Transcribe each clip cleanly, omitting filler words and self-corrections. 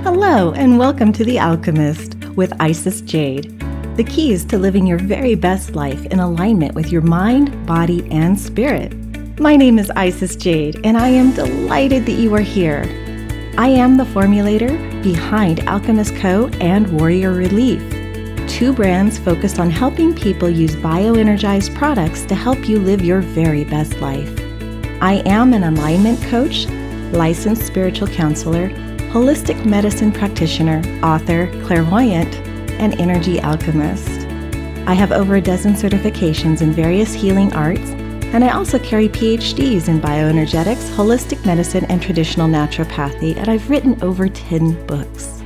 Hello, and welcome to The Alchemist with Isis Jade. The keys to living your very best life in alignment with your mind, body, and spirit. My name is Isis Jade, and I am delighted that you are here. I am the formulator behind Alchemist Co. and Warrior Relief, two brands focused on helping people use bioenergized products to help you live your very best life. I am an alignment coach, licensed spiritual counselor, holistic medicine practitioner, author, clairvoyant, and energy alchemist. I have over a dozen certifications in various healing arts, and I also carry PhDs in bioenergetics, holistic medicine, and traditional naturopathy, and I've written over 10 books.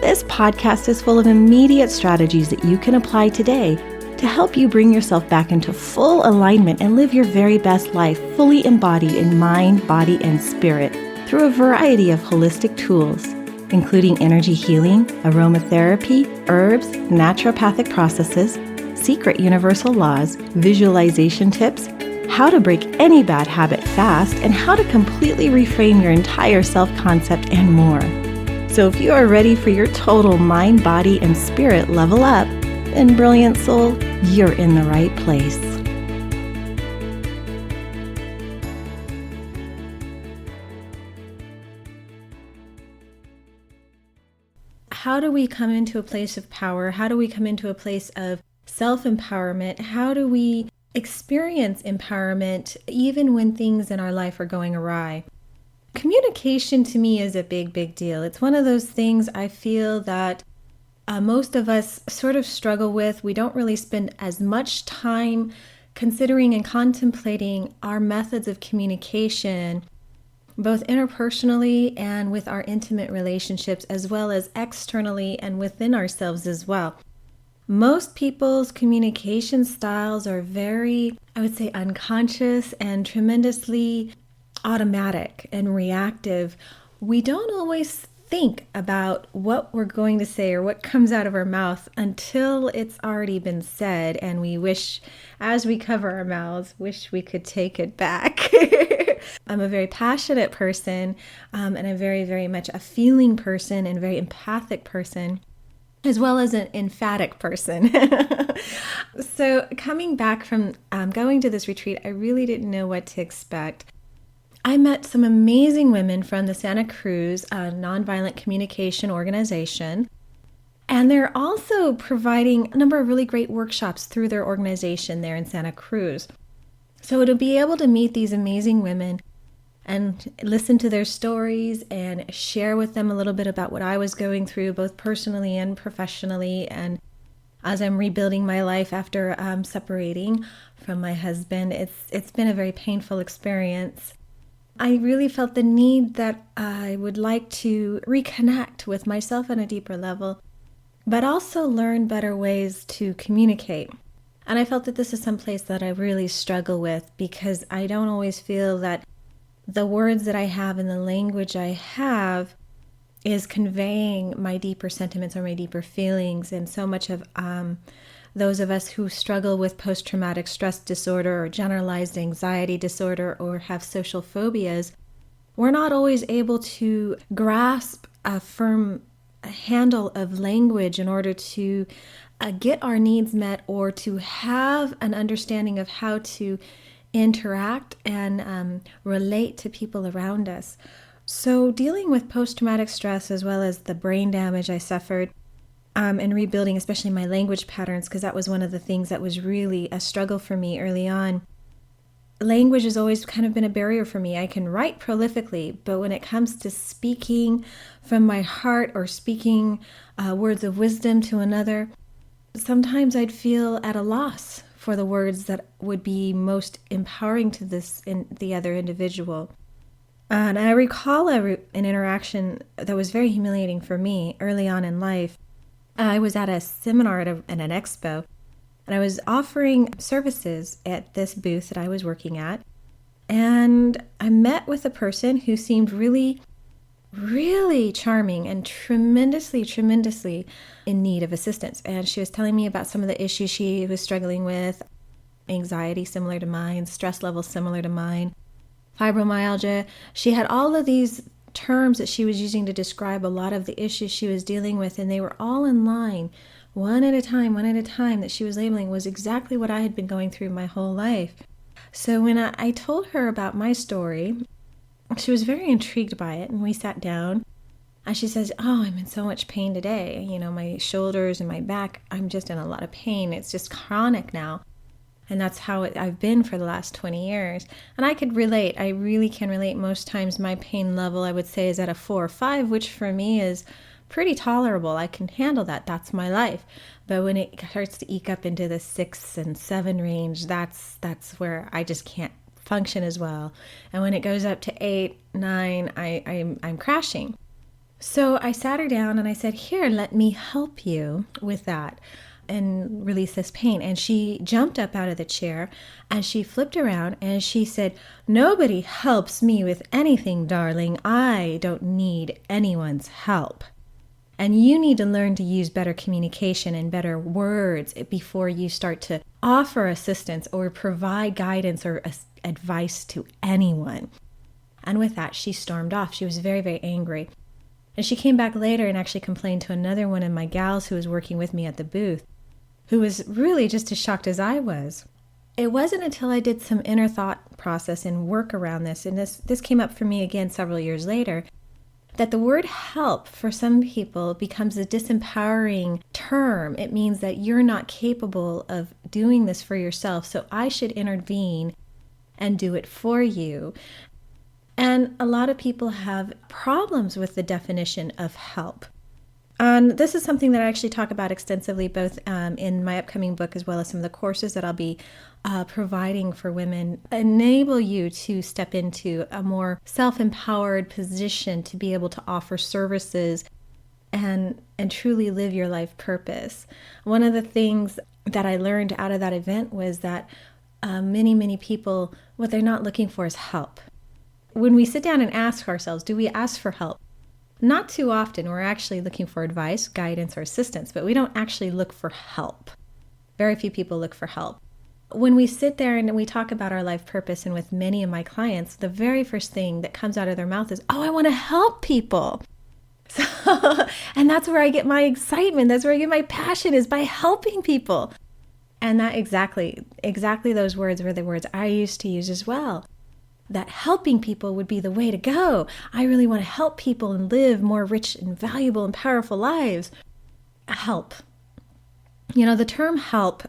This podcast is full of immediate strategies that you can apply today to help you bring yourself back into full alignment and live your very best life, fully embodied in mind, body, and spirit, through a variety of holistic tools, including energy healing, aromatherapy, herbs, naturopathic processes, secret universal laws, visualization tips, how to break any bad habit fast, and how to completely reframe your entire self-concept and more. So if you are ready for your total mind, body, and spirit level up, then brilliant soul, you're in the right place. How do we come into a place of power? How do we come into a place of self-empowerment? How do we experience empowerment even when things in our life are going awry? Communication to me is a big, big deal. It's one of those things I feel that most of us sort of struggle with. We don't really spend as much time considering and contemplating our methods of communication, both interpersonally and with our intimate relationships, as well as externally and within ourselves as well. Most people's communication styles are very, I would say, unconscious and tremendously automatic and reactive. We don't always think about what we're going to say or what comes out of our mouth until it's already been said, and we wish, as we cover our mouths, wish we could take it back. I'm a very passionate person, and a very, very much a feeling person and very empathic person, as well as an emphatic person. So coming back from going to this retreat, I really didn't know what to expect. I met some amazing women from the Santa Cruz Nonviolent Communication Organization, and they're also providing a number of really great workshops through their organization there in Santa Cruz. So to be able to meet these amazing women and listen to their stories and share with them a little bit about what I was going through, both personally and professionally, and as I'm rebuilding my life after separating from my husband, it's been a very painful experience. I really felt the need that I would like to reconnect with myself on a deeper level, but also learn better ways to communicate. And I felt that this is some place that I really struggle with, because I don't always feel that the words that I have and the language I have is conveying my deeper sentiments or my deeper feelings. And so much of those of us who struggle with post-traumatic stress disorder or generalized anxiety disorder or have social phobias, we're not always able to grasp a firm handle of language in order to get our needs met or to have an understanding of how to interact and relate to people around us. So dealing with post-traumatic stress, as well as the brain damage I suffered, and rebuilding especially my language patterns, because that was one of the things that was really a struggle for me early on. Language has always kind of been a barrier for me. I can write prolifically, but when it comes to speaking from my heart or speaking words of wisdom to another, sometimes I'd feel at a loss for the words that would be most empowering to the other individual. And I recall an interaction that was very humiliating for me early on in life. I was at a seminar at an expo, and I was offering services at this booth that I was working at. And I met with a person who seemed really, really charming and tremendously, tremendously in need of assistance. And she was telling me about some of the issues she was struggling with: anxiety similar to mine, stress levels similar to mine, fibromyalgia. She had all of these terms that she was using to describe a lot of the issues she was dealing with, and they were all in line, one at a time, that she was labeling was exactly what I had been going through my whole life. So when I told her about my story, she was very intrigued by it, and we sat down, and she says, "Oh, I'm in so much pain today. My shoulders and my back, I'm just in a lot of pain. It's just chronic now." And that's how I've been for the last 20 years. And I could relate. I really can relate. Most times my pain level, I would say, is at a 4 or 5, which for me is pretty tolerable. I can handle that. That's my life. But when it starts to eke up into the 6 and 7 range, that's where I just can't function as well. And when it goes up to 8, 9, I'm crashing. So I sat her down and I said, "Here, let me help you with that and release this pain." And she jumped up out of the chair and she flipped around and she said, "Nobody helps me with anything, darling. I don't need anyone's help. And you need to learn to use better communication and better words before you start to offer assistance or provide guidance or advice to anyone." And with that, she stormed off. She was very, very angry. And she came back later and actually complained to another one of my gals who was working with me at the booth, who was really just as shocked as I was. It wasn't until I did some inner thought process and work around this, and this came up for me again several years later, that the word help for some people becomes a disempowering term. It means that you're not capable of doing this for yourself, so I should intervene and do it for you. And a lot of people have problems with the definition of help. And this is something that I actually talk about extensively, both in my upcoming book as well as some of the courses that I'll be providing for women, enable you to step into a more self-empowered position to be able to offer services and truly live your life purpose. One of the things that I learned out of that event was that many people, what they're not looking for is help. When we sit down and ask ourselves, do we ask for help? Not too often. We're actually looking for advice, guidance, or assistance, but we don't actually look for help. Very few people look for help. When we sit there and we talk about our life purpose, and with many of my clients, the very first thing that comes out of their mouth is, "Oh, I want to help people." So, and that's where I get my excitement. That's where I get my passion, is by helping people. And that exactly those words were the words I used to use as well. That helping people would be the way to go. I really want to help people and live more rich and valuable and powerful lives. Help. The term help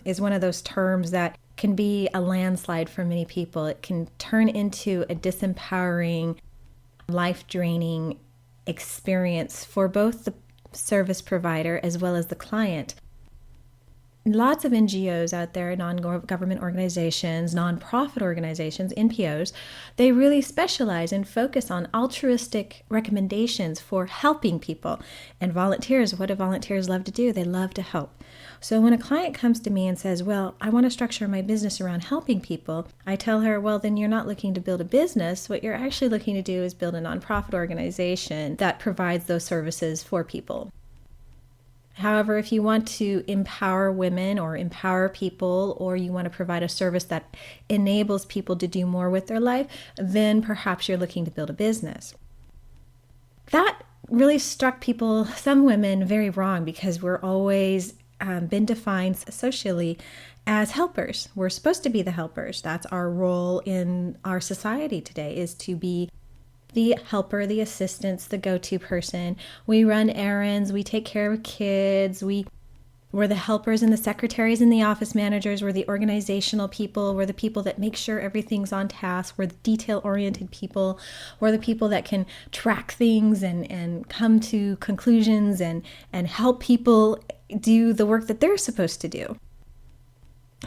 is one of those terms that can be a landslide for many people. It can turn into a disempowering, life-draining experience for both the service provider as well as the client. Lots of NGOs out there, non-government organizations, nonprofit organizations, NPOs, they really specialize and focus on altruistic recommendations for helping people. And volunteers, what do volunteers love to do? They love to help. So when a client comes to me and says, "Well, I want to structure my business around helping people," I tell her, "Well, then you're not looking to build a business. What you're actually looking to do is build a nonprofit organization that provides those services for people." However, if you want to empower women or empower people, or you want to provide a service that enables people to do more with their life, then perhaps you're looking to build a business. That really struck people, some women, very wrong, because we're always been defined socially as helpers. We're supposed to be the helpers. That's our role in our society today, is to be the helper, the assistant, the go-to person. We run errands, we take care of kids, we're the helpers and the secretaries and the office managers, we're the organizational people, we're the people that make sure everything's on task, we're the detail-oriented people, we're the people that can track things and come to conclusions and help people do the work that they're supposed to do.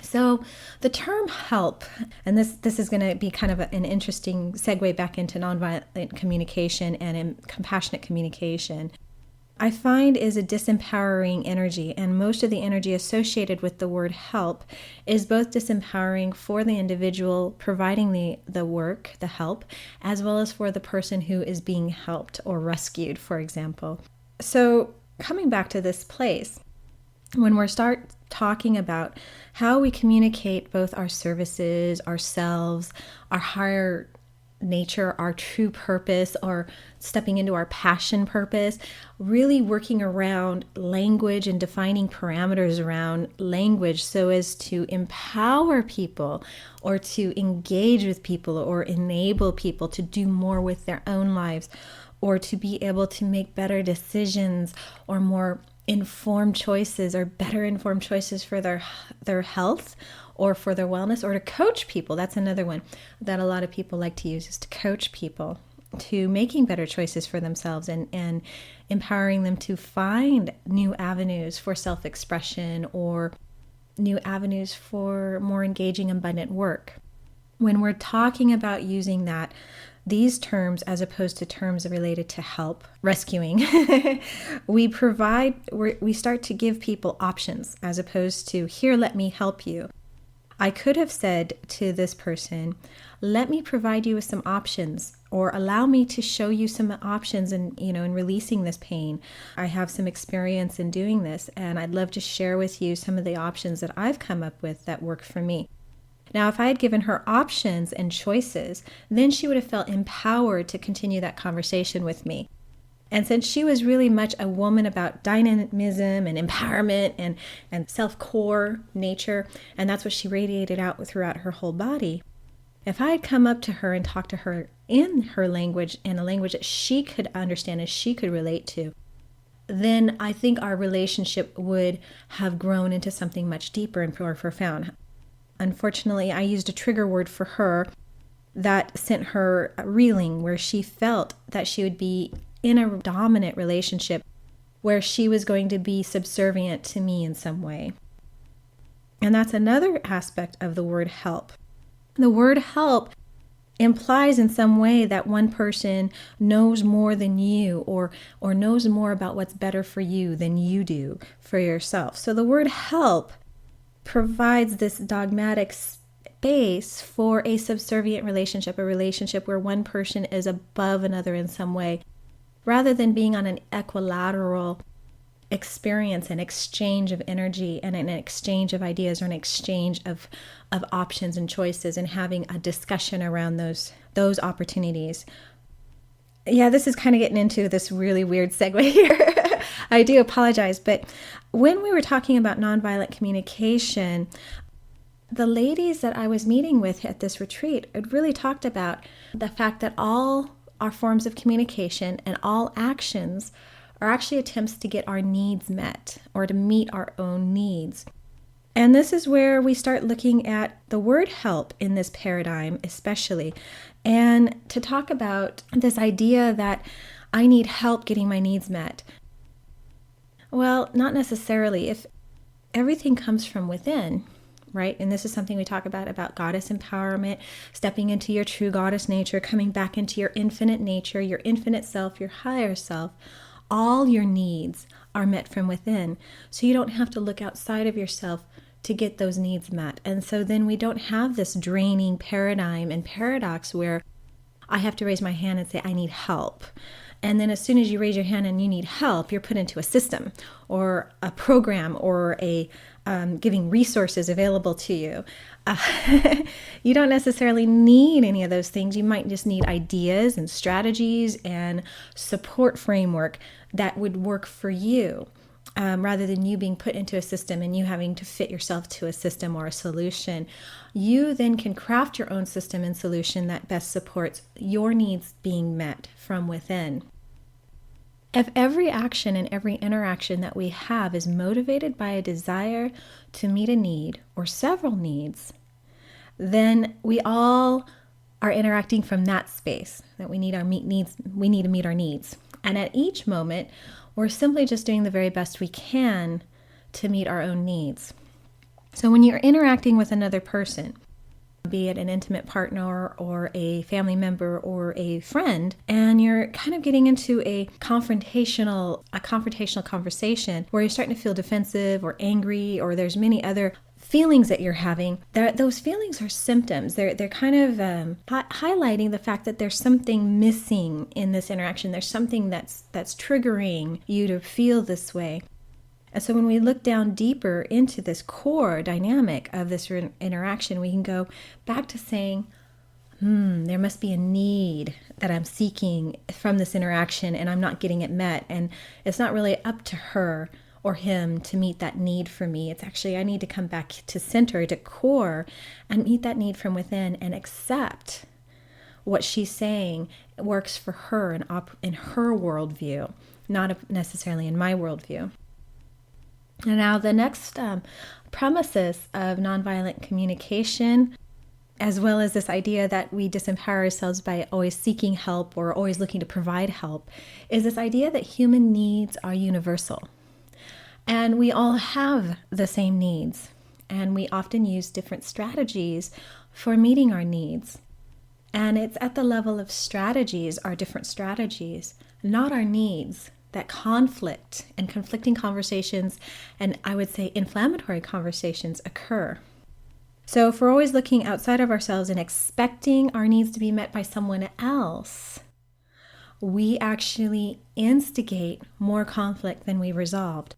So the term help, and this is going to be kind of an interesting segue back into nonviolent communication and in compassionate communication, I find is a disempowering energy, and most of the energy associated with the word help is both disempowering for the individual providing the work, the help, as well as for the person who is being helped or rescued, for example. So coming back to this place, when we start talking about how we communicate both our services, ourselves, our higher nature, our true purpose, or stepping into our passion purpose, really working around language and defining parameters around language so as to empower people or to engage with people or enable people to do more with their own lives or to be able to make better decisions or more informed choices or better informed choices for their health or for their wellness, or to coach people. That's another one that a lot of people like to use, is to coach people to making better choices for themselves and empowering them to find new avenues for self-expression or new avenues for more engaging, abundant work. When we're talking about using these terms as opposed to terms related to help, rescuing, we start to give people options as opposed to, here, let me help you. I could have said to this person, let me provide you with some options, or allow me to show you some options in releasing this pain. I have some experience in doing this, and I'd love to share with you some of the options that I've come up with that work for me. Now, if I had given her options and choices, then she would have felt empowered to continue that conversation with me. And since she was really much a woman about dynamism and empowerment and self-core nature, and that's what she radiated out throughout her whole body, if I had come up to her and talked to her in her language, in a language that she could understand and she could relate to, then I think our relationship would have grown into something much deeper and more profound. Unfortunately, I used a trigger word for her that sent her reeling, where she felt that she would be in a dominant relationship where she was going to be subservient to me in some way. And that's another aspect of the word help. The word help implies in some way that one person knows more than you or knows more about what's better for you than you do for yourself. So the word help provides this dogmatic space for a subservient relationship, a relationship where one person is above another in some way, rather than being on an equilateral experience, an exchange of energy and an exchange of ideas or an exchange of options and choices and having a discussion around those opportunities. Yeah, this is kind of getting into this really weird segue here. I do apologize, but when we were talking about nonviolent communication, the ladies that I was meeting with at this retreat had really talked about the fact that all our forms of communication and all actions are actually attempts to get our needs met or to meet our own needs. And this is where we start looking at the word help in this paradigm especially, and to talk about this idea that I need help getting my needs met. Well, not necessarily. If everything comes from within, right? And this is something we talk about goddess empowerment, stepping into your true goddess nature, coming back into your infinite nature, your infinite self, your higher self. All your needs are met from within. So you don't have to look outside of yourself to get those needs met. And so then we don't have this draining paradigm and paradox where I have to raise my hand and say, I need help. And then as soon as you raise your hand and you need help, you're put into a system or a program or a giving resources available to you. You don't necessarily need any of those things. You might just need ideas and strategies and support framework that would work for you, rather than you being put into a system and you having to fit yourself to a system or a solution. You then can craft your own system and solution that best supports your needs being met from within. If every action and every interaction that we have is motivated by a desire to meet a need or several needs, then we all are interacting from that space that we need to meet our needs. And at each moment, we're simply just doing the very best we can to meet our own needs. So when you're interacting with another person, be it an intimate partner or a family member or a friend, and you're kind of getting into a confrontational conversation where you're starting to feel defensive or angry, or there's many other feelings that you're having, those feelings are symptoms. They're kind of highlighting the fact that there's something missing in this interaction. There's something that's triggering you to feel this way. And so when we look down deeper into this core dynamic of this interaction, we can go back to saying, there must be a need that I'm seeking from this interaction and I'm not getting it met. And it's not really up to her or him to meet that need for me. It's actually, I need to come back to center, to core, and meet that need from within and accept what she's saying works for her and in her worldview, not necessarily in my worldview. And now the next premises of nonviolent communication, as well as this idea that we disempower ourselves by always seeking help or always looking to provide help, is this idea that human needs are universal. And we all have the same needs, and we often use different strategies for meeting our needs. And it's at the level of strategies, our different strategies, not our needs, that conflict and conflicting conversations, and I would say inflammatory conversations, occur. So if we're always looking outside of ourselves and expecting our needs to be met by someone else, we actually instigate more conflict than we resolved,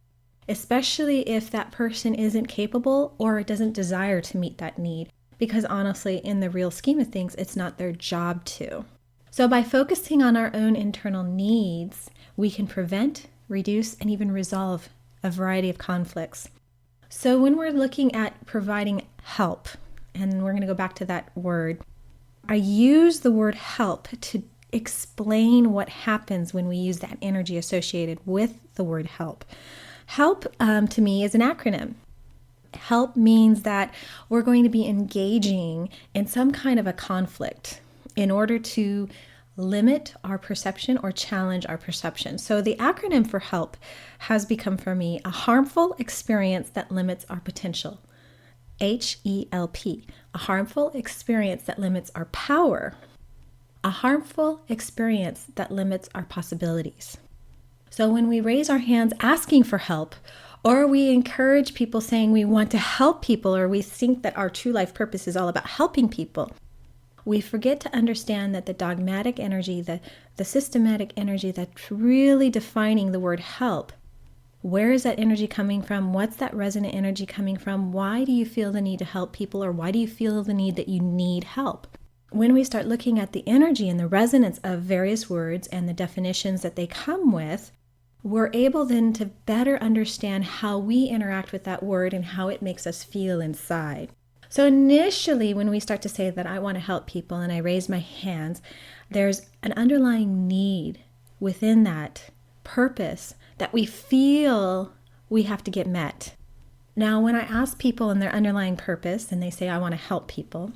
especially if that person isn't capable or doesn't desire to meet that need, because honestly, in the real scheme of things, it's not their job to. So by focusing on our own internal needs, we can prevent, reduce, and even resolve a variety of conflicts. So when we're looking at providing help, and we're going to go back to that word, I use the word help to explain what happens when we use that energy associated with the word help. Help to me is an acronym. Help means that we're going to be engaging in some kind of a conflict in order to limit our perception or challenge our perception. So the acronym for HELP has become for me a harmful experience that limits our potential. HELP, a harmful experience that limits our power. A harmful experience that limits our possibilities. So when we raise our hands asking for help, or we encourage people saying we want to help people, or we think that our true life purpose is all about helping people, we forget to understand that the dogmatic energy, the systematic energy that's really defining the word help, where is that energy coming from? What's that resonant energy coming from? Why do you feel the need to help people, or why do you feel the need that you need help? When we start looking at the energy and the resonance of various words and the definitions that they come with, we're able then to better understand how we interact with that word and how it makes us feel inside. So initially, when we start to say that I want to help people and I raise my hands, there's an underlying need within that purpose that we feel we have to get met. Now, when I ask people in their underlying purpose and they say, I want to help people,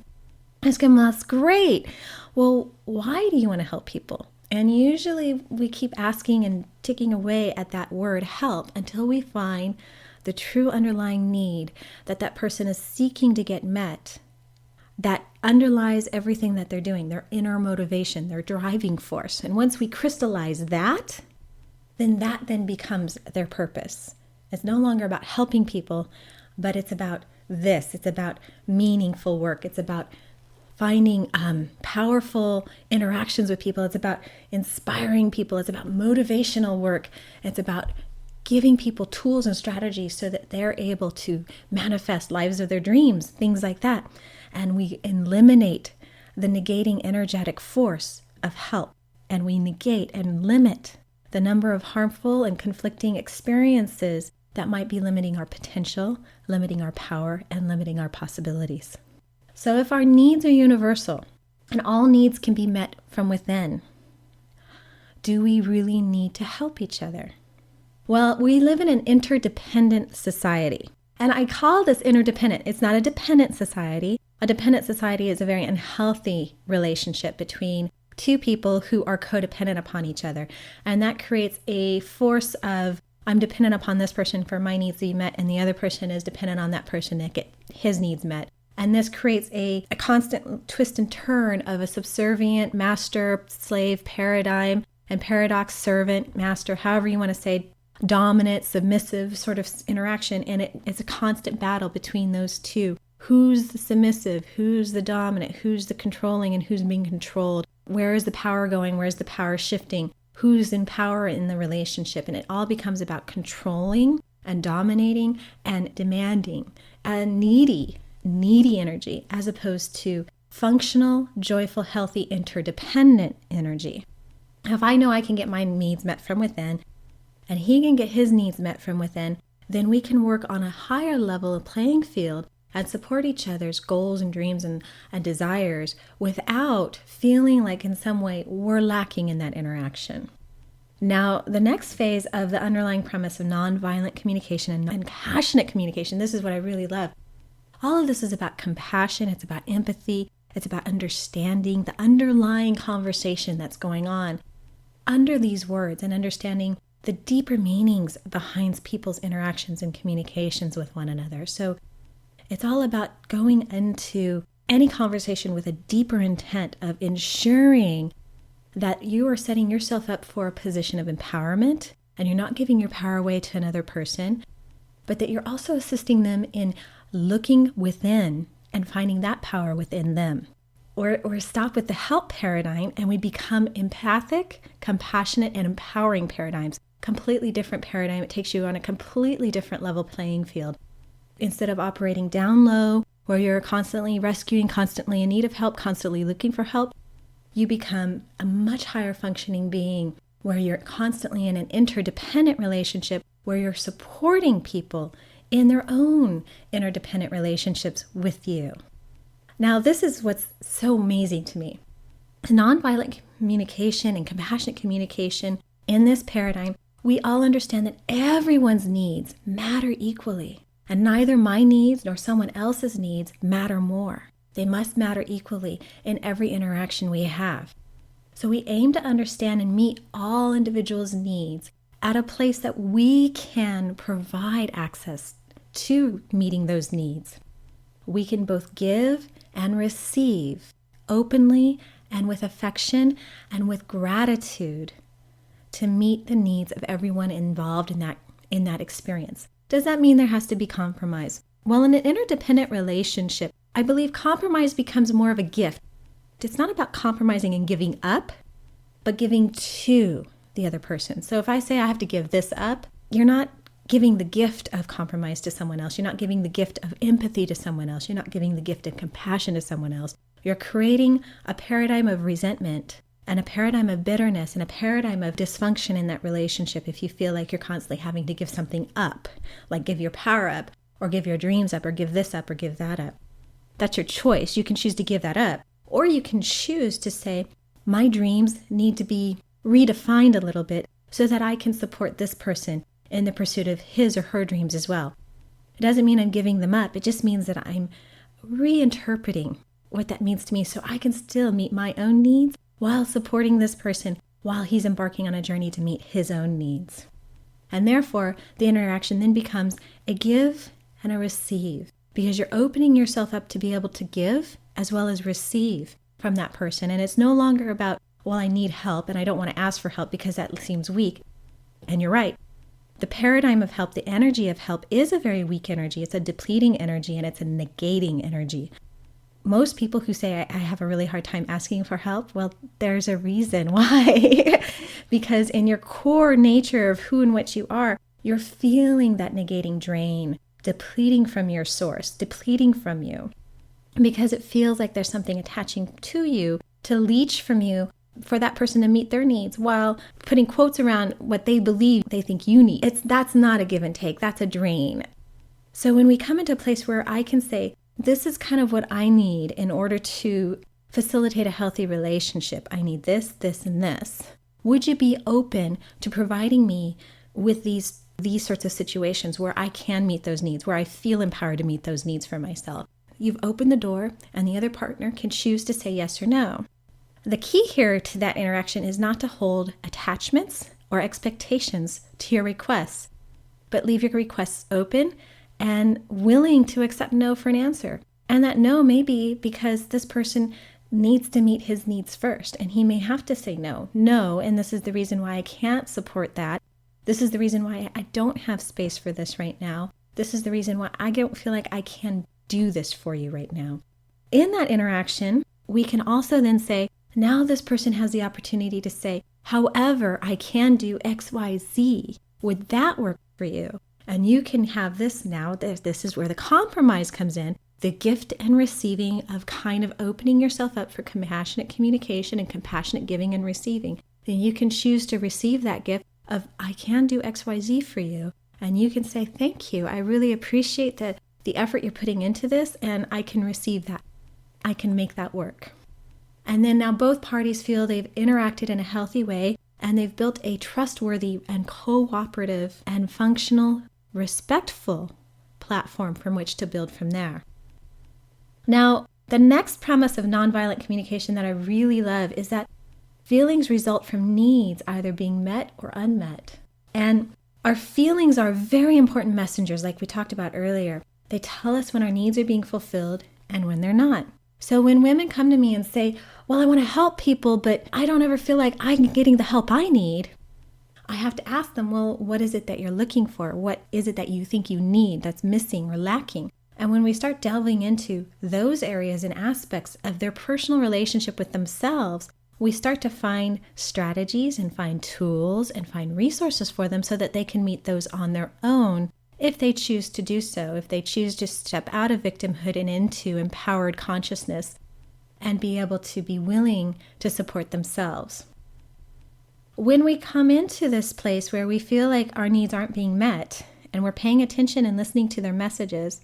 I ask them, well, that's great. Well, why do you want to help people? And usually we keep asking and ticking away at that word help until we find the true underlying need that person is seeking to get met, that underlies everything that they're doing, their inner motivation, their driving force. And once we crystallize that then becomes their purpose. It's no longer about helping people, but it's about this. It's about meaningful work. It's about finding powerful interactions with people. It's about inspiring people. It's about motivational work. It's about giving people tools and strategies so that they're able to manifest lives of their dreams, things like that. And we eliminate the negating energetic force of help, and we negate and limit the number of harmful and conflicting experiences that might be limiting our potential, limiting our power, and limiting our possibilities. So if our needs are universal and all needs can be met from within, do we really need to help each other? Well, we live in an interdependent society. And I call this interdependent. It's not a dependent society. A dependent society is a very unhealthy relationship between two people who are codependent upon each other. And that creates a force of, I'm dependent upon this person for my needs to be met, and the other person is dependent on that person to get his needs met. And this creates a constant twist and turn of a subservient master-slave paradigm and paradox servant-master, however you want to say, dominant, submissive sort of interaction. And it's a constant battle between those two. Who's the submissive? Who's the dominant? Who's the controlling? And who's being controlled? Where is the power going? Where's the power shifting? Who's in power in the relationship? And it all becomes about controlling and dominating and demanding and needy energy, as opposed to functional, joyful, healthy, interdependent energy. If I know I can get my needs met from within, and he can get his needs met from within, then we can work on a higher level of playing field and support each other's goals and dreams and desires without feeling like in some way we're lacking in that interaction. Now, the next phase of the underlying premise of nonviolent communication and compassionate communication, this is what I really love. All of this is about compassion, it's about empathy, it's about understanding the underlying conversation that's going on under these words and understanding the deeper meanings behind people's interactions and communications with one another. So it's all about going into any conversation with a deeper intent of ensuring that you are setting yourself up for a position of empowerment and you're not giving your power away to another person, but that you're also assisting them in looking within and finding that power within them. Or stop with the help paradigm and we become empathic, compassionate, and empowering paradigms. Completely different paradigm. It takes you on a completely different level playing field. Instead of operating down low, where you're constantly rescuing, constantly in need of help, constantly looking for help, you become a much higher functioning being where you're constantly in an interdependent relationship, where you're supporting people in their own interdependent relationships with you. Now, this is what's so amazing to me. Nonviolent communication and compassionate communication, in this paradigm, we all understand that everyone's needs matter equally, and neither my needs nor someone else's needs matter more. They must matter equally in every interaction we have. So we aim to understand and meet all individuals' needs at a place that we can provide access to meeting those needs. We can both give and receive openly and with affection and with gratitude to meet the needs of everyone involved in that experience. Does that mean there has to be compromise? Well, in an interdependent relationship, I believe compromise becomes more of a gift. It's not about compromising and giving up, but giving to the other person. So if I say I have to give this up, you're not giving the gift of compromise to someone else. You're not giving the gift of empathy to someone else. You're not giving the gift of compassion to someone else. You're creating a paradigm of resentment and a paradigm of bitterness and a paradigm of dysfunction in that relationship if you feel like you're constantly having to give something up, like give your power up or give your dreams up or give this up or give that up. That's your choice. You can choose to give that up, or you can choose to say, my dreams need to be redefined a little bit so that I can support this person in the pursuit of his or her dreams as well. It doesn't mean I'm giving them up. It just means that I'm reinterpreting what that means to me so I can still meet my own needs while supporting this person while he's embarking on a journey to meet his own needs. And therefore, the interaction then becomes a give and a receive, because you're opening yourself up to be able to give as well as receive from that person. And it's no longer about, well, I need help and I don't want to ask for help because that seems weak. And you're right. The paradigm of help, the energy of help, is a very weak energy. It's a depleting energy and it's a negating energy. Most people who say, I have a really hard time asking for help, well, there's a reason why. Because in your core nature of who and what you are, you're feeling that negating drain, depleting from your source, depleting from you. Because it feels like there's something attaching to you to leech from you for that person to meet their needs while putting quotes around what they believe they think you need. That's not a give and take, that's a drain. So when we come into a place where I can say, this is kind of what I need in order to facilitate a healthy relationship. I need this, this, and this. Would you be open to providing me with these sorts of situations where I can meet those needs, where I feel empowered to meet those needs for myself? You've opened the door and the other partner can choose to say yes or no. The key here to that interaction is not to hold attachments or expectations to your requests, but leave your requests open and willing to accept no for an answer. And that no may be because this person needs to meet his needs first, and he may have to say no, and this is the reason why I can't support that. This is the reason why I don't have space for this right now. This is the reason why I don't feel like I can do this for you right now. In that interaction, we can also then say, now this person has the opportunity to say, however, I can do X, Y, Z. Would that work for you? And you can have this now. This is where the compromise comes in, the gift and receiving of kind of opening yourself up for compassionate communication and compassionate giving and receiving, then you can choose to receive that gift of, I can do XYZ for you. And you can say, thank you. I really appreciate the effort you're putting into this, and I can receive that. I can make that work. And then now both parties feel they've interacted in a healthy way, and they've built a trustworthy and cooperative and functional, respectful platform from which to build from there. Now, the next premise of nonviolent communication that I really love is that feelings result from needs either being met or unmet. And our feelings are very important messengers, like we talked about earlier. They tell us when our needs are being fulfilled and when they're not. So when women come to me and say, well, I want to help people, but I don't ever feel like I'm getting the help I need, I have to ask them, well, what is it that you're looking for? What is it that you think you need that's missing or lacking? And when we start delving into those areas and aspects of their personal relationship with themselves, we start to find strategies and find tools and find resources for them so that they can meet those on their own if they choose to do so, if they choose to step out of victimhood and into empowered consciousness and be able to be willing to support themselves. When we come into this place where we feel like our needs aren't being met and we're paying attention and listening to their messages,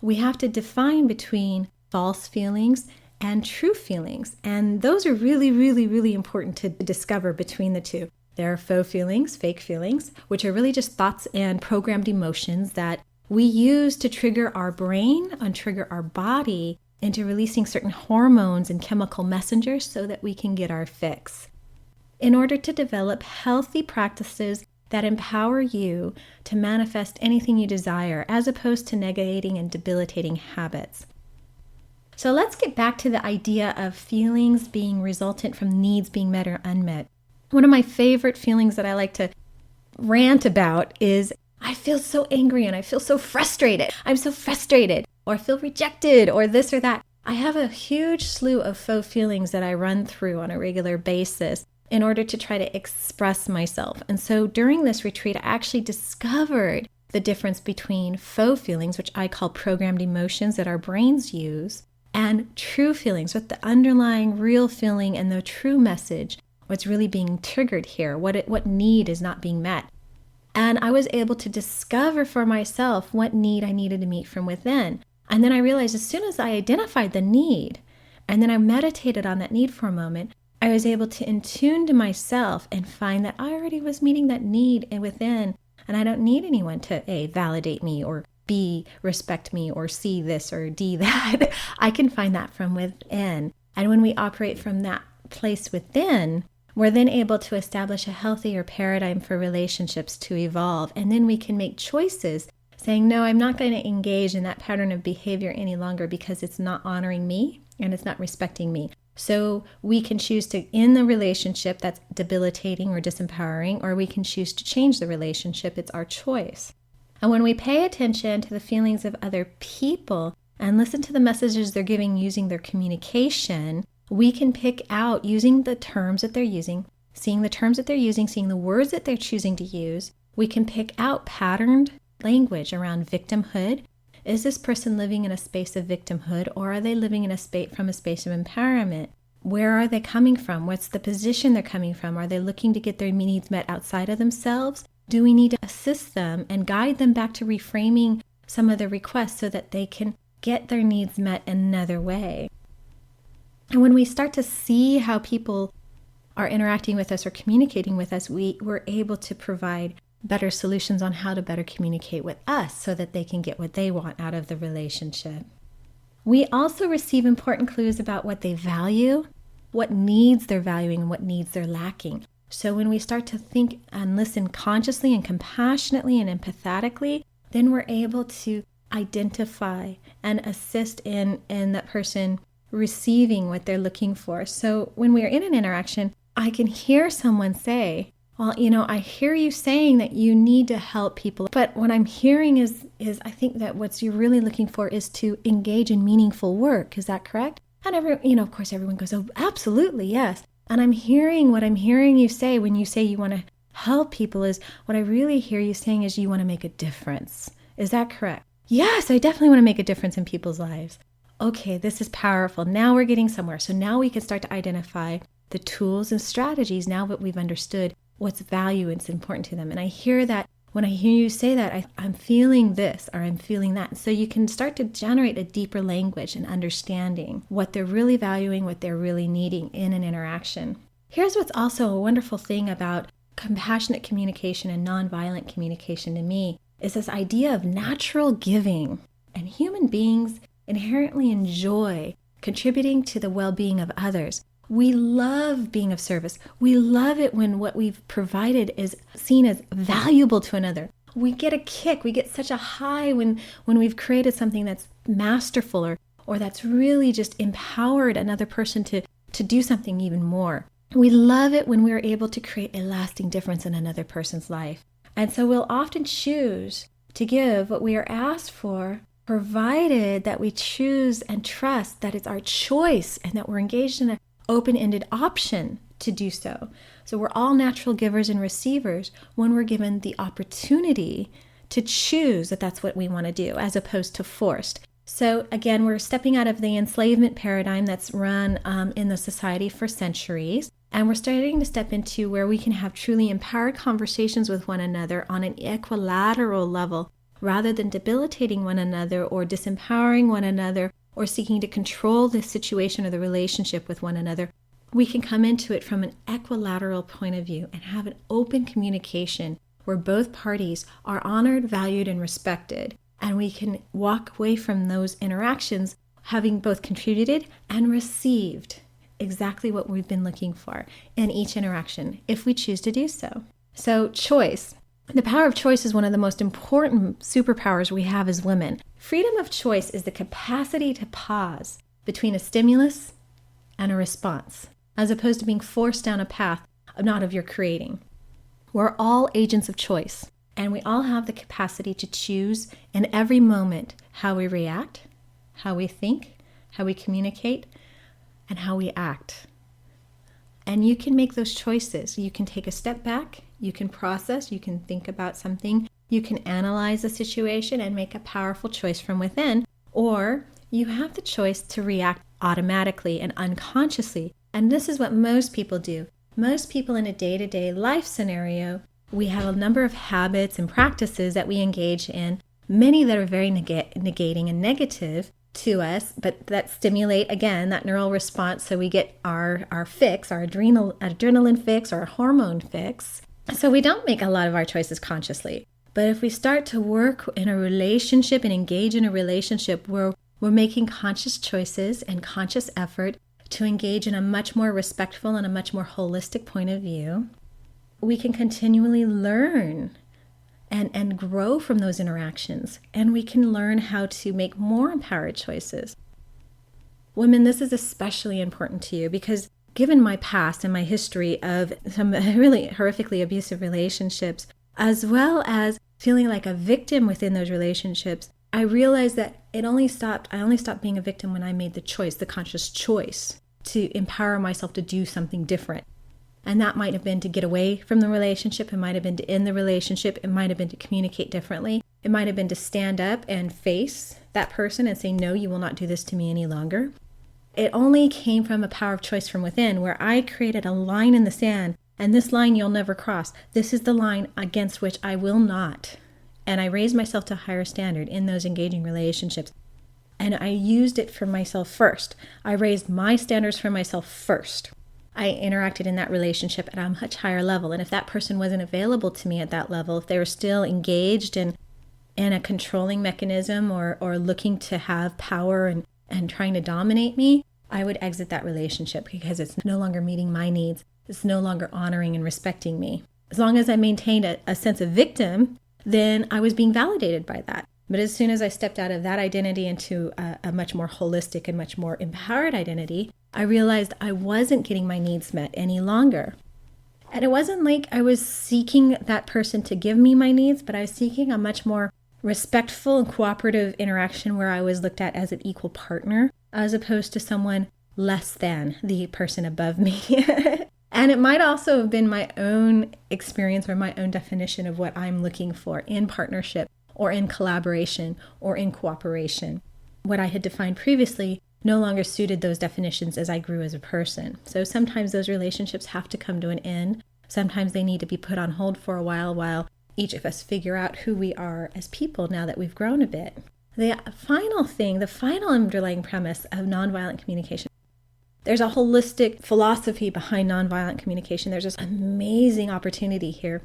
we have to define between false feelings and true feelings. And those are really, really, really important to discover between the two. There are faux feelings, fake feelings, which are really just thoughts and programmed emotions that we use to trigger our brain and trigger our body into releasing certain hormones and chemical messengers so that we can get our fix. In order to develop healthy practices that empower you to manifest anything you desire, as opposed to negating and debilitating habits. So let's get back to the idea of feelings being resultant from needs being met or unmet. One of my favorite feelings that I like to rant about is, I feel so angry and I feel so frustrated. I'm so frustrated, or I feel rejected, or this or that. I have a huge slew of faux feelings that I run through on a regular basis in order to try to express myself. And so during this retreat, I actually discovered the difference between faux feelings, which I call programmed emotions that our brains use, and true feelings, with the underlying real feeling and the true message, what's really being triggered here, what need is not being met. And I was able to discover for myself what need I needed to meet from within. And then I realized as soon as I identified the need, and then I meditated on that need for a moment, I was able to attune to myself and find that I already was meeting that need within, and I don't need anyone to A, validate me, or B, respect me, or C, this, or D, that. I can find that from within. And when we operate from that place within, we're then able to establish a healthier paradigm for relationships to evolve. And then we can make choices saying, no, I'm not going to engage in that pattern of behavior any longer because it's not honoring me and it's not respecting me. So we can choose to end the relationship that's debilitating or disempowering, or we can choose to change the relationship. It's our choice. And when we pay attention to the feelings of other people and listen to the messages they're giving using their communication, we can pick out, using the terms that they're using, seeing the terms that they're using, seeing the words that they're choosing to use, we can pick out patterned language around victimhood. Is this person living in a space of victimhood, or are they living in a space from a space of empowerment? Where are they coming from? What's the position they're coming from? Are they looking to get their needs met outside of themselves? Do we need to assist them and guide them back to reframing some of their requests so that they can get their needs met another way? And when we start to see how people are interacting with us or communicating with us, we're able to provide better solutions on how to better communicate with us so that they can get what they want out of the relationship. We also receive important clues about what they value, what needs they're valuing, and what needs they're lacking. So when we start to think and listen consciously and compassionately and empathetically, then we're able to identify and assist in that person receiving what they're looking for. So when we're in an interaction, I can hear someone say, well, I hear you saying that you need to help people, but what I'm hearing is I think that what you're really looking for is to engage in meaningful work. Is that correct? And of course, everyone goes, oh, absolutely, yes. And what I'm hearing you say when you say you want to help people is what I really hear you saying is you want to make a difference. Is that correct? Yes, I definitely want to make a difference in people's lives. Okay, this is powerful. Now we're getting somewhere. So now we can start to identify the tools and strategies now that we've understood what's value and it's important to them. And I hear that when I hear you say that, I'm feeling this or I'm feeling that. So you can start to generate a deeper language and understanding what they're really valuing, what they're really needing in an interaction. Here's what's also a wonderful thing about compassionate communication and nonviolent communication to me is this idea of natural giving. And human beings inherently enjoy contributing to the well-being of others. We love being of service. We love it when what we've provided is seen as valuable to another. We get a kick. We get such a high when we've created something that's masterful or that's really just empowered another person to do something even more. We love it when we're able to create a lasting difference in another person's life. And so we'll often choose to give what we are asked for, provided that we choose and trust that it's our choice and that we're engaged in an open-ended option to do so. So we're all natural givers and receivers when we're given the opportunity to choose that that's what we want to do, as opposed to forced. So again, we're stepping out of the enslavement paradigm that's run in the society for centuries. And we're starting to step into where we can have truly empowered conversations with one another on an equilateral level, rather than debilitating one another or disempowering one another or seeking to control the situation or the relationship with one another. We can come into it from an equilateral point of view and have an open communication where both parties are honored, valued, and respected. And we can walk away from those interactions having both contributed and received exactly what we've been looking for in each interaction, if we choose to do so. So choice. The power of choice is one of the most important superpowers we have as women. Freedom of choice is the capacity to pause between a stimulus and a response, as opposed to being forced down a path not of your creating. We're all agents of choice, and we all have the capacity to choose in every moment how we react, how we think, how we communicate, and how we act. And you can make those choices. You can take a step back, you can process, you can think about something, you can analyze the situation and make a powerful choice from within, or you have the choice to react automatically and unconsciously. And this is what most people do. Most people in a day-to-day life scenario, we have a number of habits and practices that we engage in, many that are very negating and negative to us, but that stimulate, again, that neural response. So we get our fix, our adrenaline fix, our hormone fix. So we don't make a lot of our choices consciously. But if we start to work in a relationship and engage in a relationship where we're making conscious choices and conscious effort to engage in a much more respectful and a much more holistic point of view, we can continually learn and grow from those interactions. And we can learn how to make more empowered choices. Women, this is especially important to you because given my past and my history of some really horrifically abusive relationships, as well as feeling like a victim within those relationships, I realized that I only stopped being a victim when I made the choice, the conscious choice to empower myself to do something different. And that might have been to get away from the relationship. It might have been to end the relationship. It might have been to communicate differently. It might have been to stand up and face that person and say, no, you will not do this to me any longer. It only came from a power of choice from within, where I created a line in the sand, and this line you'll never cross. This is the line against which I will not. And I raised myself to a higher standard in those engaging relationships. And I used it for myself first. I raised my standards for myself first. I interacted in that relationship at a much higher level. And if that person wasn't available to me at that level, if they were still engaged in a controlling mechanism or looking to have power and trying to dominate me, I would exit that relationship because it's no longer meeting my needs. It's no longer honoring and respecting me. As long as I maintained a sense of victim, then I was being validated by that. But as soon as I stepped out of that identity into a much more holistic and much more empowered identity, I realized I wasn't getting my needs met any longer. And it wasn't like I was seeking that person to give me my needs, but I was seeking a much more respectful and cooperative interaction where I was looked at as an equal partner, as opposed to someone less than the person above me. And it might also have been my own experience or my own definition of what I'm looking for in partnership or in collaboration or in cooperation. What I had defined previously no longer suited those definitions as I grew as a person. So sometimes those relationships have to come to an end. Sometimes they need to be put on hold for a while each of us figure out who we are as people now that we've grown a bit. The final underlying premise of nonviolent communication, there's a holistic philosophy behind nonviolent communication. There's this amazing opportunity here.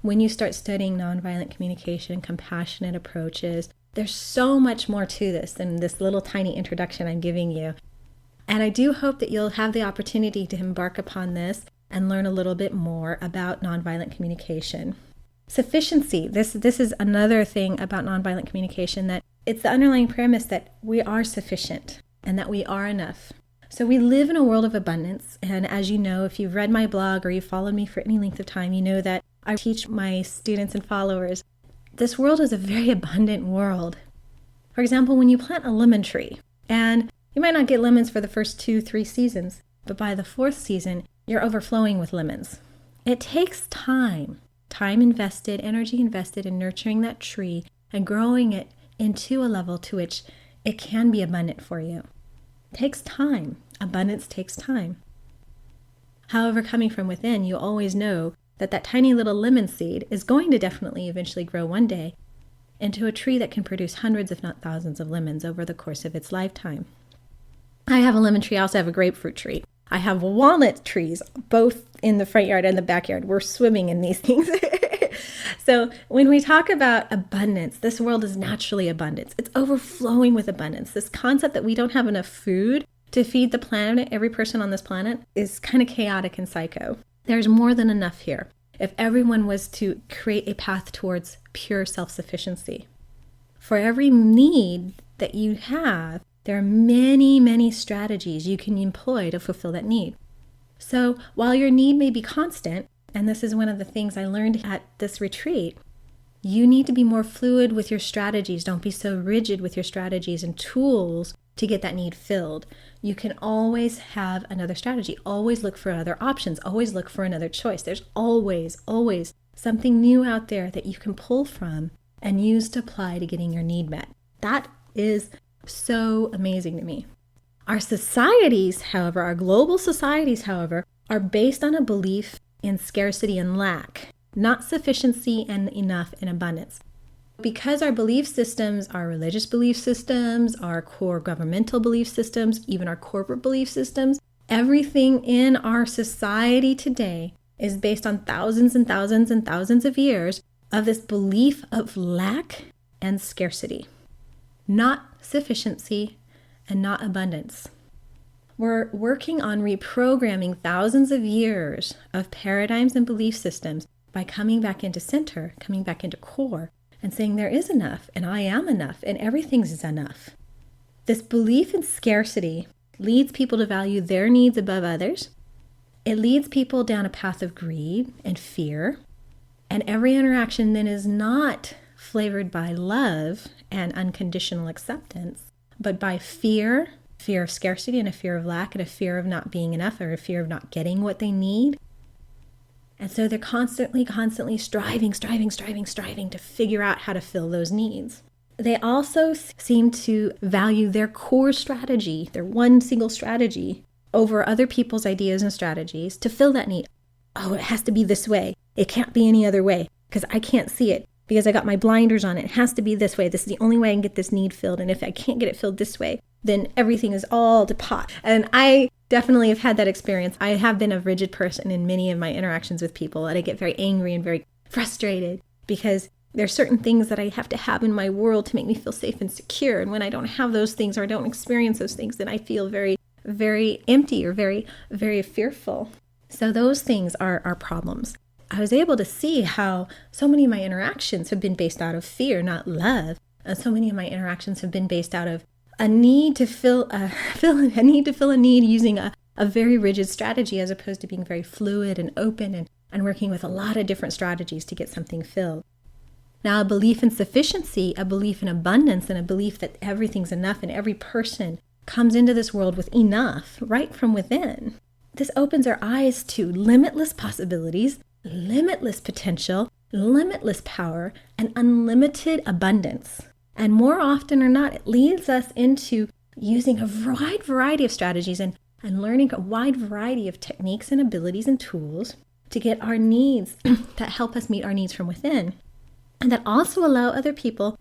When you start studying nonviolent communication, compassionate approaches, there's so much more to this than this little tiny introduction I'm giving you. And I do hope that you'll have the opportunity to embark upon this and learn a little bit more about nonviolent communication. Sufficiency. This is another thing about nonviolent communication, that it's the underlying premise that we are sufficient and that we are enough. So we live in a world of abundance. And as you know, if you've read my blog or you've followed me for any length of time, you know that I teach my students and followers, this world is a very abundant world. For example, when you plant a lemon tree, and you might not get lemons for the first 2-3 seasons, but by the 4th season, you're overflowing with lemons. It takes time invested, energy invested in nurturing that tree and growing it into a level to which it can be abundant for you. It takes time. Abundance takes time. However, coming from within, you always know that tiny little lemon seed is going to definitely eventually grow one day into a tree that can produce hundreds, if not thousands, of lemons over the course of its lifetime. I have a lemon tree. I also have a grapefruit tree. I have walnut trees, both in the front yard and the backyard. We're swimming in these things. So when we talk about abundance, this world is naturally abundance. It's overflowing with abundance. This concept that we don't have enough food to feed the planet, every person on this planet, is kind of chaotic and psycho. There's more than enough here if everyone was to create a path towards pure self-sufficiency. For every need that you have, there are many, many strategies you can employ to fulfill that need. So while your need may be constant, and this is one of the things I learned at this retreat, you need to be more fluid with your strategies. Don't be so rigid with your strategies and tools to get that need filled. You can always have another strategy. Always look for other options. Always look for another choice. There's always something new out there that you can pull from and use to apply to getting your need met. That is so amazing to me. Our societies, however, our global societies, however, are based on a belief in scarcity and lack, not sufficiency and enough and abundance. Because our belief systems, our religious belief systems, our core governmental belief systems, even our corporate belief systems, everything in our society today is based on thousands and thousands and thousands of years of this belief of lack and scarcity, not sufficiency and not abundance. We're working on reprogramming thousands of years of paradigms and belief systems by coming back into center, coming back into core, and saying there is enough, and I am enough, and everything is enough. This belief in scarcity leads people to value their needs above others. It leads people down a path of greed and fear, and every interaction then is not flavored by love and unconditional acceptance, but by fear of scarcity and a fear of lack and a fear of not being enough or a fear of not getting what they need. And so they're constantly striving to figure out how to fill those needs. They also seem to value their core strategy, their one single strategy, over other people's ideas and strategies to fill that need. Oh, it has to be this way. It can't be any other way because I can't see it because I got my blinders on. It has to be this way. This is the only way I can get this need filled. And if I can't get it filled this way, then everything is all to pot. And I definitely have had that experience. I have been a rigid person in many of my interactions with people, and I get very angry and very frustrated because there are certain things that I have to have in my world to make me feel safe and secure. And when I don't have those things or I don't experience those things, then I feel very, very empty or very, very fearful. So those things are problems. I was able to see how so many of my interactions have been based out of fear, not love. And so many of my interactions have been based out of a need to fill a need using a very rigid strategy as opposed to being very fluid and open and working with a lot of different strategies to get something filled. Now, a belief in sufficiency, a belief in abundance, and a belief that everything's enough and every person comes into this world with enough right from within. This opens our eyes to limitless possibilities, limitless potential, limitless power and unlimited abundance. And more often or not, it leads us into using a wide variety of strategies and learning a wide variety of techniques and abilities and tools to get our needs that help us meet our needs from within. And that also allow other people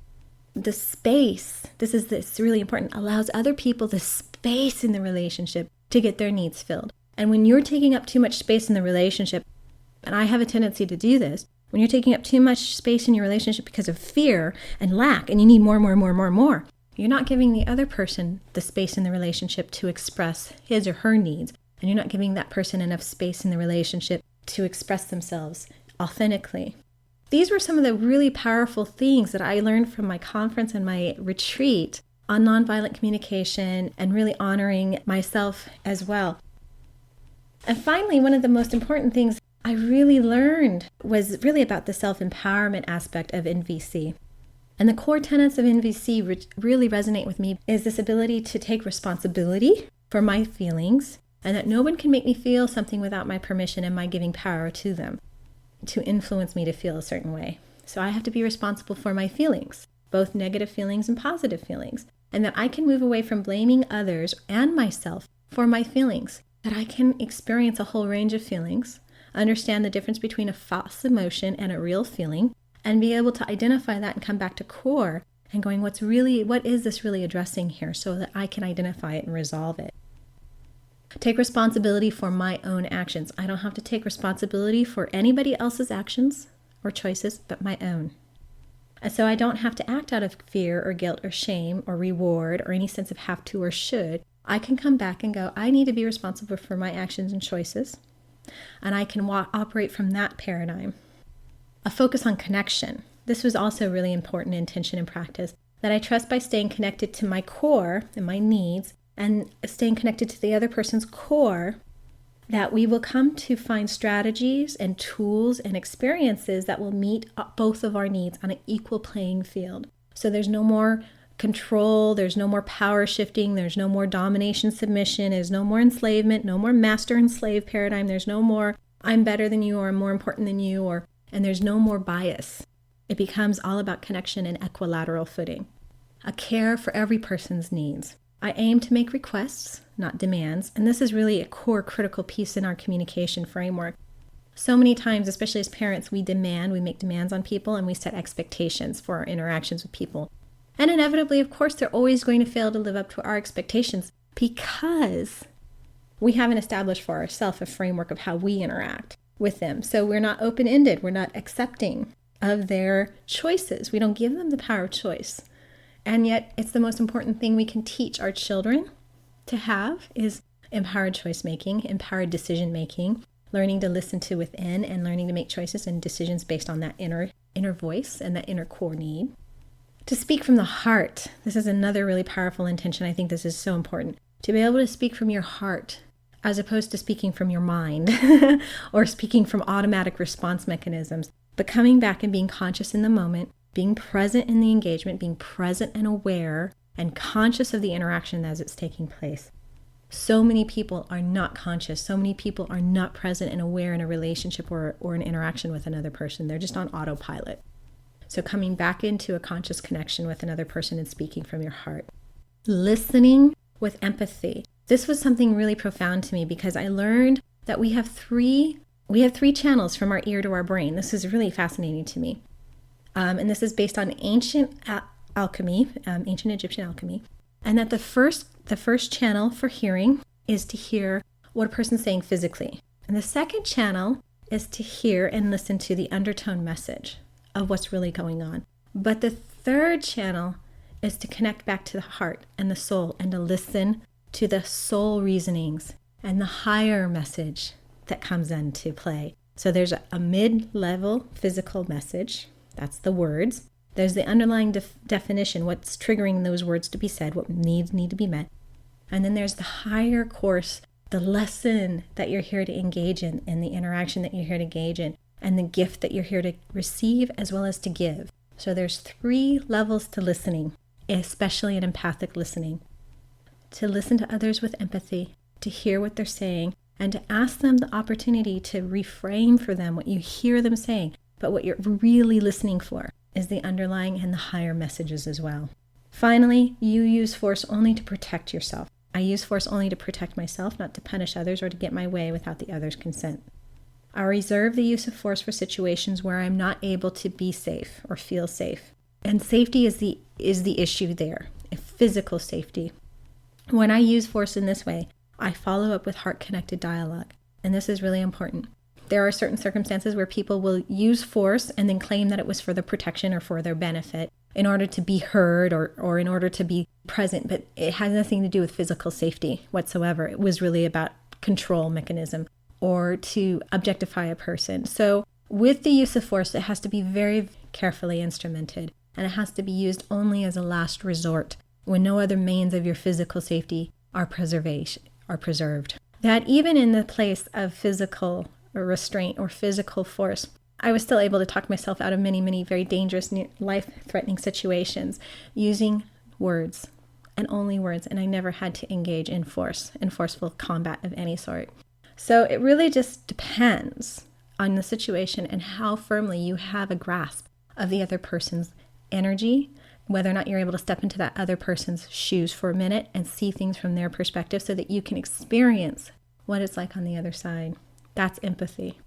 the space, this is really important, allows other people the space in the relationship to get their needs filled. And when you're taking up too much space in the relationship, and I have a tendency to do this, when you're taking up too much space in your relationship because of fear and lack, and you need more, you're not giving the other person the space in the relationship to express his or her needs. And you're not giving that person enough space in the relationship to express themselves authentically. These were some of the really powerful things that I learned from my conference and my retreat on nonviolent communication and really honoring myself as well. And finally, one of the most important things I really learned was really about the self-empowerment aspect of NVC. And the core tenets of NVC really resonate with me is this ability to take responsibility for my feelings and that no one can make me feel something without my permission and my giving power to them to influence me to feel a certain way. So I have to be responsible for my feelings, both negative feelings and positive feelings, and that I can move away from blaming others and myself for my feelings, that I can experience a whole range of feelings, understand the difference between a false emotion and a real feeling, and be able to identify that and come back to core and going, what is this really addressing here, so that I can identify it and resolve it. Take responsibility for my own actions. I don't have to take responsibility for anybody else's actions or choices but my own. And so I don't have to act out of fear or guilt or shame or reward or any sense of have to or should. I can come back and go, I need to be responsible for my actions and choices. And I can operate from that paradigm. A focus on connection. This was also really important in intention and practice, that I trust by staying connected to my core and my needs and staying connected to the other person's core, that we will come to find strategies and tools and experiences that will meet both of our needs on an equal playing field. So there's no more control, there's no more power shifting, there's no more domination submission, there's no more enslavement, no more master and slave paradigm, there's no more I'm better than you or I'm more important than you, and there's no more bias. It becomes all about connection and equilateral footing. A care for every person's needs. I aim to make requests, not demands, and this is really a core critical piece in our communication framework. So many times, especially as parents, we make demands on people, and we set expectations for our interactions with people. And inevitably, of course, they're always going to fail to live up to our expectations because we haven't established for ourselves a framework of how we interact with them. So we're not open-ended. We're not accepting of their choices. We don't give them the power of choice. And yet, it's the most important thing we can teach our children to have is empowered choice making, empowered decision making, learning to listen to within and learning to make choices and decisions based on that inner voice and that inner core need. To speak from the heart. This is another really powerful intention. I think this is so important. To be able to speak from your heart as opposed to speaking from your mind or speaking from automatic response mechanisms, but coming back and being conscious in the moment, being present in the engagement, being present and aware and conscious of the interaction as it's taking place. So many people are not conscious. So many people are not present and aware in a relationship or an interaction with another person. They're just on autopilot. So coming back into a conscious connection with another person and speaking from your heart. Listening with empathy. This was something really profound to me because I learned that we have three channels from our ear to our brain. This is really fascinating to me. And this is based on ancient alchemy, ancient Egyptian alchemy, and that the first channel for hearing is to hear what a person's saying physically. And the second channel is to hear and listen to the undertone message of what's really going on. But the third channel is to connect back to the heart and the soul and to listen to the soul reasonings and the higher message that comes into play. So there's a mid-level physical message. That's the words. There's the underlying definition, what's triggering those words to be said, what needs need to be met. And then there's the higher course, the lesson that you're here to engage in, and the interaction that you're here to engage in, and the gift that you're here to receive as well as to give. So there's 3 levels to listening, especially in empathic listening. To listen to others with empathy, to hear what they're saying, and to ask them the opportunity to reframe for them what you hear them saying. but what you're really listening for is the underlying and the higher messages as well. Finally, you use force only to protect yourself. I use force only to protect myself, not to punish others or to get my way without the other's consent. I reserve the use of force for situations where I'm not able to be safe or feel safe. And safety is the issue there, physical safety. When I use force in this way, I follow up with heart-connected dialogue. And this is really important. There are certain circumstances where people will use force and then claim that it was for their protection or for their benefit in order to be heard or in order to be present, but it has nothing to do with physical safety whatsoever. It was really about control mechanism or to objectify a person. So with the use of force, it has to be very carefully instrumented, and it has to be used only as a last resort when no other means of your physical safety are preserved. That even in the place of physical restraint or physical force, I was still able to talk myself out of many, many very dangerous, life-threatening situations using words and only words, and I never had to engage in forceful combat of any sort. So it really just depends on the situation and how firmly you have a grasp of the other person's energy, whether or not you're able to step into that other person's shoes for a minute and see things from their perspective so that you can experience what it's like on the other side. That's empathy.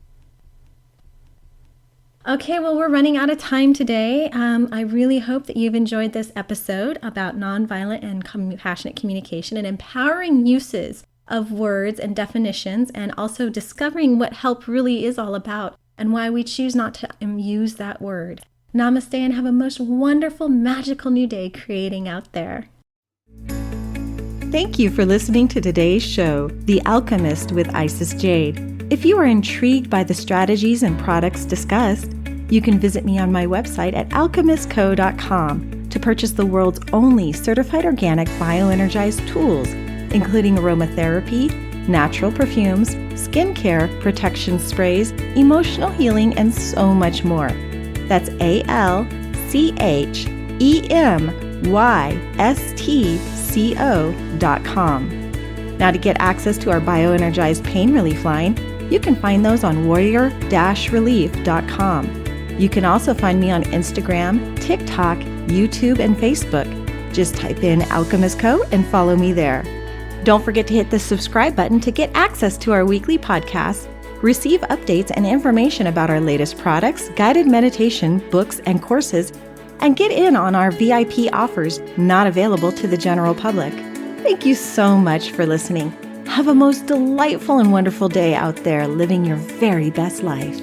Okay, well, we're running out of time today. I really hope that you've enjoyed this episode about nonviolent and compassionate communication and empowering uses of words and definitions, and also discovering what help really is all about and why we choose not to use that word. Namaste, and have a most wonderful, magical new day creating out there. Thank you for listening to today's show, The Alchemist with Isis Jade. If you are intrigued by the strategies and products discussed, you can visit me on my website at alchemistco.com to purchase the world's only certified organic bioenergized tools, including aromatherapy, natural perfumes, skincare, protection sprays, emotional healing, and so much more. That's alchemystco.com. Now, to get access to our bioenergized pain relief line, you can find those on warrior-relief.com. You can also find me on Instagram, TikTok, YouTube, and Facebook. Just type in Alchemist Co. and follow me there. Don't forget to hit the subscribe button to get access to our weekly podcasts, receive updates and information about our latest products, guided meditation, books, and courses, and get in on our VIP offers not available to the general public. Thank you so much for listening. Have a most delightful and wonderful day out there living your very best life.